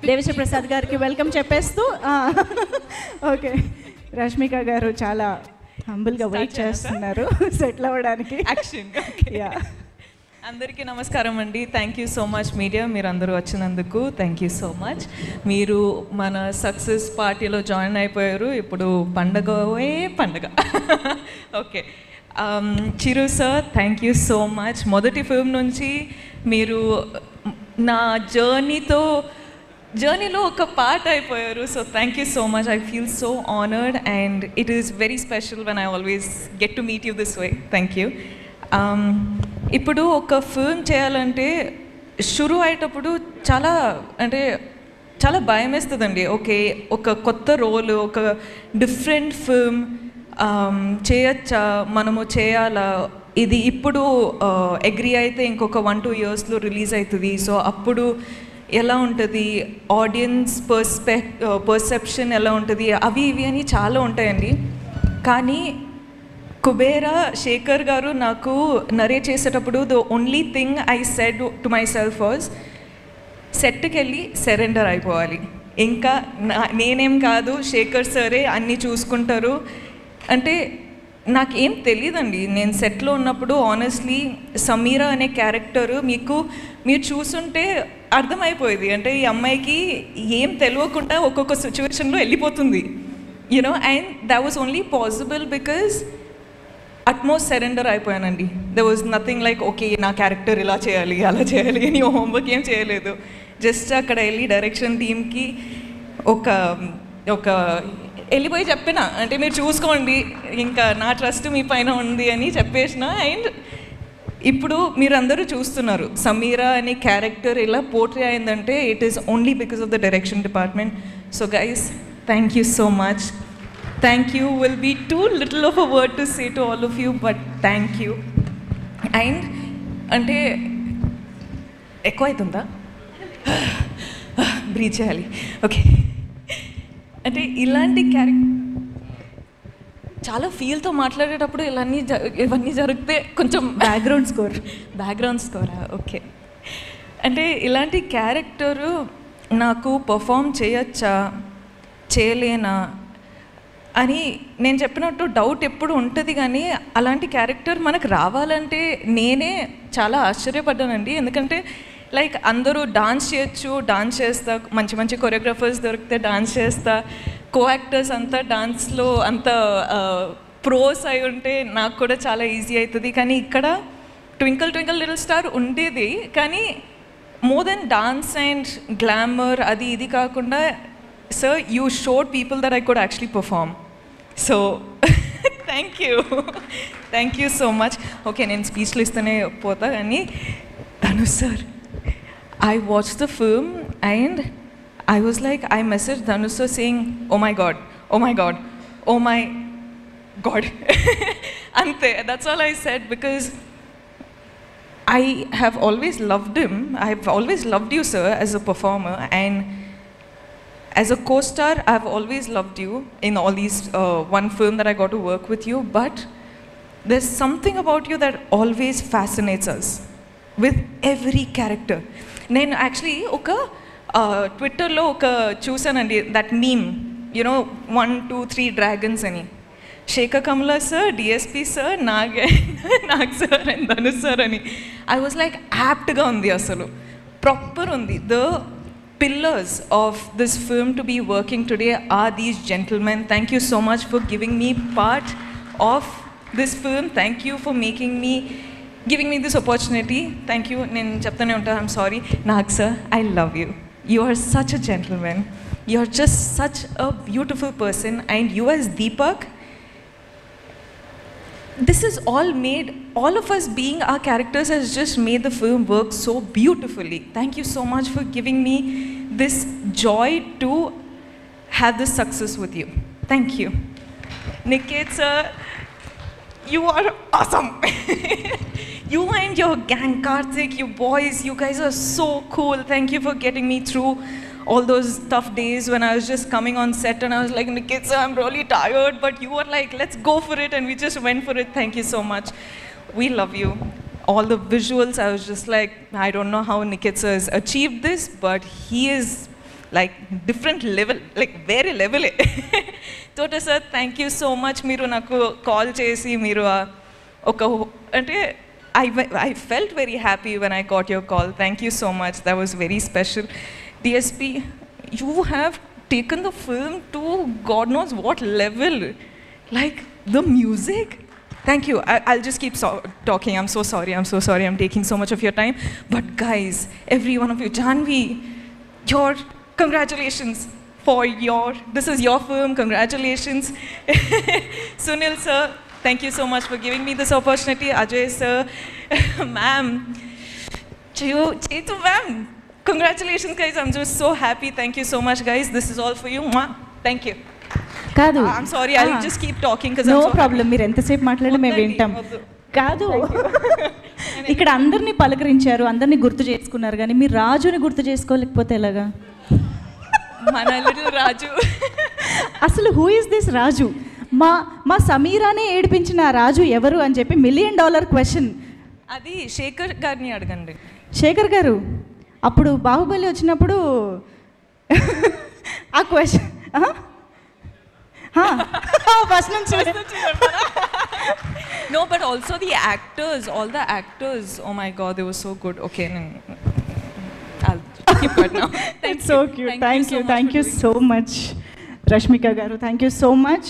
దేవిశ్రీ ప్రసాద్ గారికి వెల్కమ్ చెప్పేస్తూ ఓకే రష్మిక గారు చాలా హంబుల్గా వెయిట్ చేస్తున్నారు సెటిల్ అవ్వడానికి. అందరికీ నమస్కారం అండి. Thank you so much media, మీరు అందరూ వచ్చినందుకు థ్యాంక్ యూ సో మచ్. మీరు మన సక్సెస్ పార్టీలో జాయిన్ అయిపోయారు. ఇప్పుడు పండగ okay. Chiru sir thank you so much. మొదటి ఫిల్మ్ నుంచి మీరు నా జర్నీలో ఒక పార్ట్ అయిపోయారు. So thank you so much. I feel so honoured and it is very special when I always get to meet you this way. Thank you. ఇప్పుడు ఒక film చేయాలంటే షురు అయ్యేటప్పుడు చాలా భయం వేస్తుందండి. ఓకే, ఒక కొత్త రోల్, ఒక డిఫరెంట్ ఫిల్మ్ చేయొచ్చా, మనము చేయాలా, ఇది ఇప్పుడు అగ్రీ అయితే ఇంకొక 1-2 yearsలో రిలీజ్ అవుతుంది. సో అప్పుడు ఎలా ఉంటుంది, ఆడియన్స్ పర్సెప్షన్ ఎలా ఉంటుంది, అవి ఇవి అని చాలా ఉంటాయండి. కానీ కుబేరా శేఖర్ గారు నాకు నరేట్ చేసేటప్పుడు the only thing I said to my self was సెట్కి వెళ్ళి సరెండర్ అయిపోవాలి. ఇంకా నేనేం కాదు, శేఖర్ సరే అన్నీ చూసుకుంటారు. అంటే నాకేం తెలియదండి. నేను సెట్లో ఉన్నప్పుడు ఆనెస్ట్లీ సమీరా అనే క్యారెక్టరు మీరు చూసుంటే అర్థమైపోయేది. అంటే ఈ అమ్మాయికి ఏం తెలియకుండా ఒక్కొక్క సిచ్యువేషన్లో వెళ్ళిపోతుంది, you know. And that was only possible because utmost surrender అయిపోయానండి. There was nothing like okay నా క్యారెక్టర్ ఇలా చేయాలి అలా చేయాలి అని హోంవర్క్ ఏం చేయలేదు. జస్ట్ అక్కడ వెళ్ళి డైరెక్షన్ టీమ్కి ఒక వెళ్ళిపోయి చెప్పిన, అంటే మీరు చూసుకోండి, ఇంకా నా ట్రస్ట్ మీ పైన ఉంది అని చెప్పేసిన. అండ్ ఇప్పుడు మీరందరూ చూస్తున్నారు సమీరా అనే క్యారెక్టర్ ఇలా పోర్ట్రే అయిందంటే it is only because of the direction department. So guys, thank you so much. Thank you will be too little of a word to say to all of you, but thank you. And అంటే ఎక్కువ అవుతుందా, breath చేయాలి. Okay, అంటే ఇలాంటి character చాలా ఫీల్తో మాట్లాడేటప్పుడు ఇవన్నీ జరిగితే కొంచెం బ్యాక్గ్రౌండ్ స్కోరా ఓకే. అంటే ఇలాంటి క్యారెక్టరు నాకు పర్ఫామ్ చేయొచ్చా చేయలేనా అని నేను చెప్పినట్టు డౌట్ ఎప్పుడు ఉంటుంది. కానీ అలాంటి క్యారెక్టర్ మనకు రావాలంటే నేనే చాలా ఆశ్చర్యపడ్డానండి. ఎందుకంటే లైక్ అందరూ డాన్స్ చేయొచ్చు, డాన్స్ చేస్తా, మంచి మంచి కొరియోగ్రాఫర్స్ దొరికితే డాన్స్ చేస్తా, కో యాక్టర్స్ అంతా డాన్స్లో అంత ప్రోస్ అయి ఉంటే నాకు కూడా చాలా ఈజీ అవుతుంది. కానీ ఇక్కడ ట్వింకిల్ ట్వింకిల్ లిటిల్ స్టార్ ఉండేది, కానీ more than dance and glamour అది ఇది కాకుండా sir, you showed people that I could actually perform. So, thank you so much. Okay, నేను స్పీచ్లో ఇస్తూనే పోతా. కానీ ధను sir, I watched the film and I was like, I messaged Dhanu sir saying, oh my god, ante, that's all I said, because I have always loved him. I have always loved you sir as a performer, and as a co-star, I've always loved you in all these one film that I got to work with you, but there's something about you that always fascinates us with every character. నేను actually ఒక ట్విట్టర్లో చూసానండి, that meme, you know 1, 2, 3 dragons అని. Sekhar Kammula sir, DSP sir, Nag sir and Dhanush sir అని. I was like యాప్ట్గా ఉంది, అసలు proper ఉంది. The pillars of this film to be working today are these gentlemen. Thank you so much for giving me part of this film. Thank you for giving me this opportunity. Thank you. Nen cheptane unta, I'm sorry. Nag sir, I love you. You are such a gentleman. You are just such a beautiful person, and you as Deepak, this is all of us being our characters has just made the film work so beautifully. Thank you so much for giving me this joy to have this success with you. Thank you. Niket sir, you are awesome. You and your gang, Karthik, you boys, you guys are so cool. Thank you for getting me through all those tough days when I was just coming on set and I was like, Niket sir, I'm really tired, but you were like, let's go for it, and we just went for it. Thank you so much. We love you. All the visuals, I was just like, I don't know how Niket sir has achieved this, but he is like different level, like వేరే లెవెలే. తోట sir thank you so much. మీరు నాకు call చేసి మీరు ఒక అంటే I felt very happy when I got your call. Thank you so much. That was very special. DSP, you have taken the film to God knows what level. Like the music. Thank you. I'll just keep talking. I'm so sorry. I'm taking so much of your time. But guys, every one of you, Janvi, congratulations for this is your film. Congratulations. Sunil sir, thank you so much for giving me this opportunity. Ajay sir, ma'am, Chetu ma'am, congratulations guys. I'm just so happy. Thank you so much guys. This is all for you. Thank you. కాదు, I'm sorry. I'll just keep talking because no I'm so problem. మీరు ఎంతసేపు మాట్లాడి మేము వింటాం. కాదు, ఇక్కడ అందరినీ పలకరించారు, అందరినీ గుర్తు చేసుకున్నారు, కానీ మీరు రాజుని గుర్తు చేసుకోలేకపోతే ఎలాగా? మన లిటిల్ రాజు. అసలు హూ ఇస్ దిస్ రాజు? మా సమీరానే ఏడిపించిన ఆ రాజు ఎవరు అని చెప్పి $1 million క్వశ్చన్. అది శేఖర్ గారిని అడగండి. శేఖర్ గారు అప్పుడు బాహుబలి వచ్చినప్పుడు ఆ క్వశ్చన్ ఫస్ట్ నుంచి No, but also the actors, all the actors, oh my god, they were so good. Okay, I'll keep it now. It's so cute. Thank you so much. Rashmika garu, thank you so much.